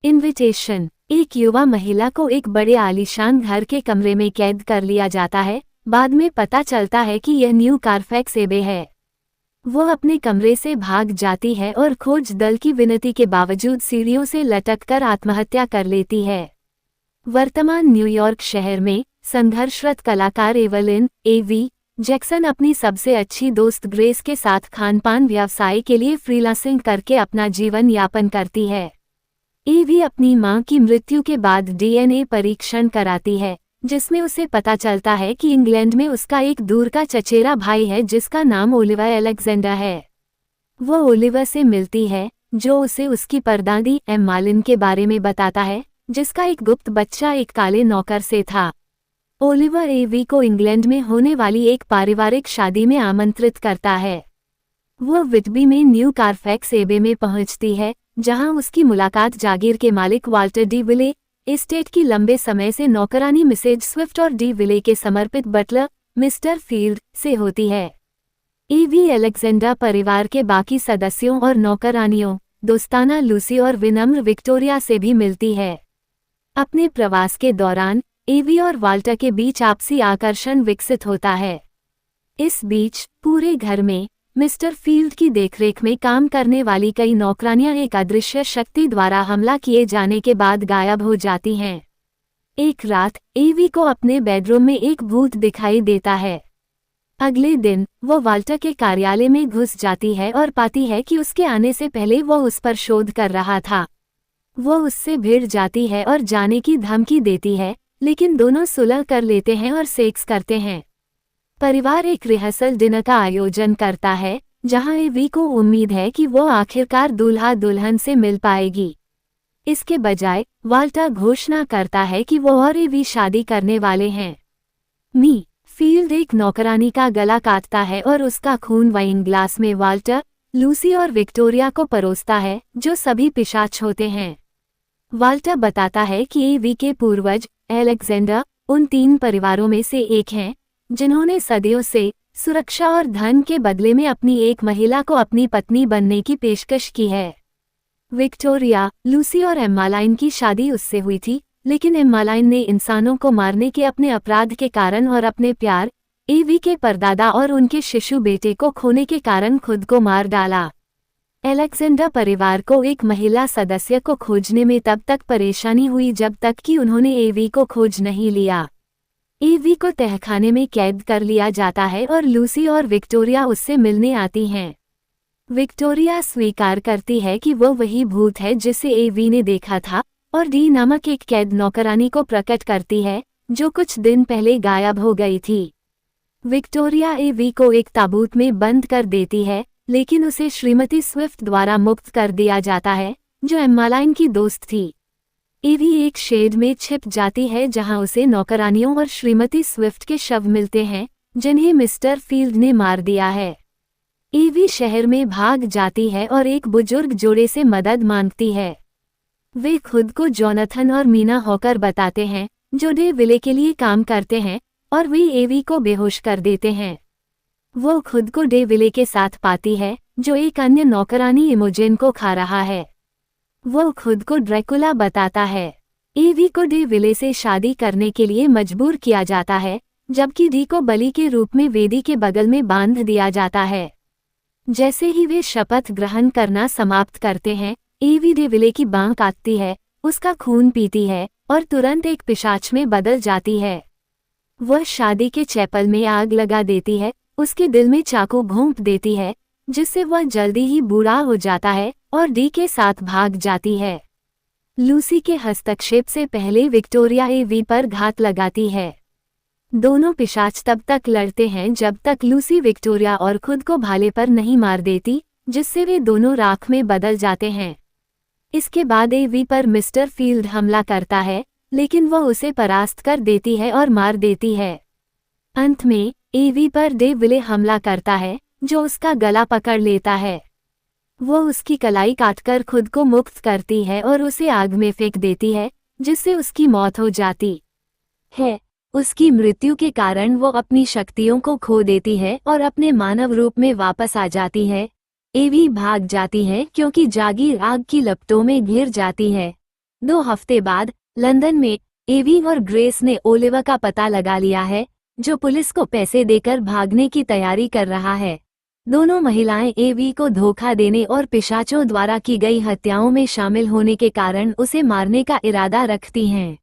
Invitation. एक युवा महिला को एक बड़े आलीशान घर के कमरे में कैद कर लिया जाता है। बाद में पता चलता है कि यह न्यू कारफैक्स एबे है। वो अपने कमरे से भाग जाती है और खोज दल की विनती के बावजूद सीढ़ियों से लटककर आत्महत्या कर लेती है। वर्तमान न्यूयॉर्क शहर में संघर्षरत कलाकार एवलिन एवी जैक्सन अपनी सबसे अच्छी दोस्त ग्रेस के साथ खानपान व्यवसाय के लिए फ्रीलांसिंग करके अपना जीवन यापन करती है। एवी अपनी मां की मृत्यु के बाद डीएनए परीक्षण कराती है, जिसमें उसे पता चलता है कि इंग्लैंड में उसका एक दूर का चचेरा भाई है जिसका नाम ओलिवर एलेक्जेंडर है। वो ओलिवर से मिलती है, जो उसे उसकी परदादी एम्मालिन के बारे में बताता है, जिसका एक गुप्त बच्चा एक काले नौकर से था। ओलिवर एवी को इंग्लैंड में होने वाली एक पारिवारिक शादी में आमंत्रित करता है। वो विटबी में न्यू कारफैक्स एबे में पहुंचती है, जहां उसकी मुलाकात जागीर के मालिक वाल्टर डी विले, एस्टेट की लंबे समय से नौकरानी मिसेज स्विफ्ट और डी विले के समर्पित बटलर मिस्टर फील्ड से होती है। एवी एलेक्जेंडर परिवार के बाकी सदस्यों और नौकरानियों, दोस्ताना लूसी और विनम्र विक्टोरिया से भी मिलती है। अपने प्रवास के दौरान एवी और वाल्टर के बीच आपसी आकर्षण विकसित होता है। इस बीच पूरे घर में मिस्टर फील्ड की देखरेख में काम करने वाली कई नौकरानियां एक अदृश्य शक्ति द्वारा हमला किए जाने के बाद गायब हो जाती हैं। एक रात एवी को अपने बेडरूम में एक भूत दिखाई देता है। अगले दिन वो वाल्टर के कार्यालय में घुस जाती है और पाती है कि उसके आने से पहले वो उस पर शोध कर रहा था। वो उससे भिड़ जाती है और जाने की धमकी देती है, लेकिन दोनों सुलह कर लेते हैं और सेक्स करते हैं। परिवार एक रिहर्सल डिनर का आयोजन करता है, जहां एवी को उम्मीद है कि वो आखिरकार दूल्हा दुल्हन से मिल पाएगी। इसके बजाय वाल्टर घोषणा करता है कि वो और एवी शादी करने वाले हैं। फील्ड एक नौकरानी का गला काटता है और उसका खून वाइन ग्लास में वाल्टर, लूसी और विक्टोरिया को परोसता है, जो सभी पिशाच होते हैं। वाल्टर बताता है कि एवी के पूर्वज एलेक्जेंडर उन 3 परिवारों में से एक हैं, जिन्होंने सदियों से सुरक्षा और धन के बदले में अपनी एक महिला को अपनी पत्नी बनने की पेशकश की है। विक्टोरिया, लूसी और एम्मालाइन की शादी उससे हुई थी, लेकिन एम्मालाइन ने इंसानों को मारने के अपने अपराध के कारण और अपने प्यार एवी के परदादा और उनके शिशु बेटे को खोने के कारण खुद को मार डाला। एलेक्जेंडर परिवार को एक महिला सदस्य को खोजने में तब तक परेशानी हुई जब तक कि उन्होंने एवी को खोज नहीं लिया। एवी को तहखाने में कैद कर लिया जाता है और लूसी और विक्टोरिया उससे मिलने आती हैं। विक्टोरिया स्वीकार करती है कि वो वही भूत है जिसे एवी ने देखा था, और डी नामक एक कैद नौकरानी को प्रकट करती है, जो कुछ दिन पहले गायब हो गई थी। विक्टोरिया एवी को एक ताबूत में बंद कर देती है, लेकिन उसे श्रीमती स्विफ्ट द्वारा मुक्त कर दिया जाता है, जो एम्मालाइन की दोस्त थी। एवी एक शेड में छिप जाती है जहां उसे नौकरानियों और श्रीमती स्विफ्ट के शव मिलते हैं, जिन्हें मिस्टर फील्ड ने मार दिया है। एवी शहर में भाग जाती है और एक बुजुर्ग जोड़े से मदद मांगती है। वे खुद को जोनाथन और मीना हॉकर बताते हैं, जो डे विले के लिए काम करते हैं, और वे एवी को बेहोश कर देते हैं। वो खुद को डे विले के साथ पाती है, जो एक अन्य नौकरानी इमोजेन को खा रहा है। वो खुद को ड्रैकुला बताता है। एवी को डे विले से शादी करने के लिए मजबूर किया जाता है, जबकि डी को बलि के रूप में वेदी के बगल में बांध दिया जाता है। जैसे ही वे शपथ ग्रहण करना समाप्त करते हैं, एवी डे विले की बांह काटती है, उसका खून पीती है और तुरंत एक पिशाच में बदल जाती है। वह शादी के चैपल में आग लगा देती है, उसके दिल में चाकू भोंक देती है, जिससे वह जल्दी ही बूढ़ा हो जाता है और डी के साथ भाग जाती है। लूसी के हस्तक्षेप से पहले विक्टोरिया एवी पर घात लगाती है। दोनों पिशाच तब तक लड़ते हैं जब तक लूसी विक्टोरिया और खुद को भाले पर नहीं मार देती, जिससे वे दोनों राख में बदल जाते हैं। इसके बाद एवी पर मिस्टर फील्ड हमला करता है, लेकिन वह उसे परास्त कर देती है और मार देती है। अंत में एवी पर डे विले हमला करता है, जो उसका गला पकड़ लेता है। वो उसकी कलाई काटकर खुद को मुक्त करती है और उसे आग में फेंक देती है, जिससे उसकी मौत हो जाती है। उसकी मृत्यु के कारण वो अपनी शक्तियों को खो देती है और अपने मानव रूप में वापस आ जाती है। एवी भाग जाती है क्योंकि जागीर आग की लपटों में घिर जाती है। 2 हफ्ते बाद लंदन में एवी और ग्रेस ने ओलिवर का पता लगा लिया है, जो पुलिस को पैसे देकर भागने की तैयारी कर रहा है। दोनों महिलाएं एवी को धोखा देने और पिशाचों द्वारा की गई हत्याओं में शामिल होने के कारण उसे मारने का इरादा रखती हैं।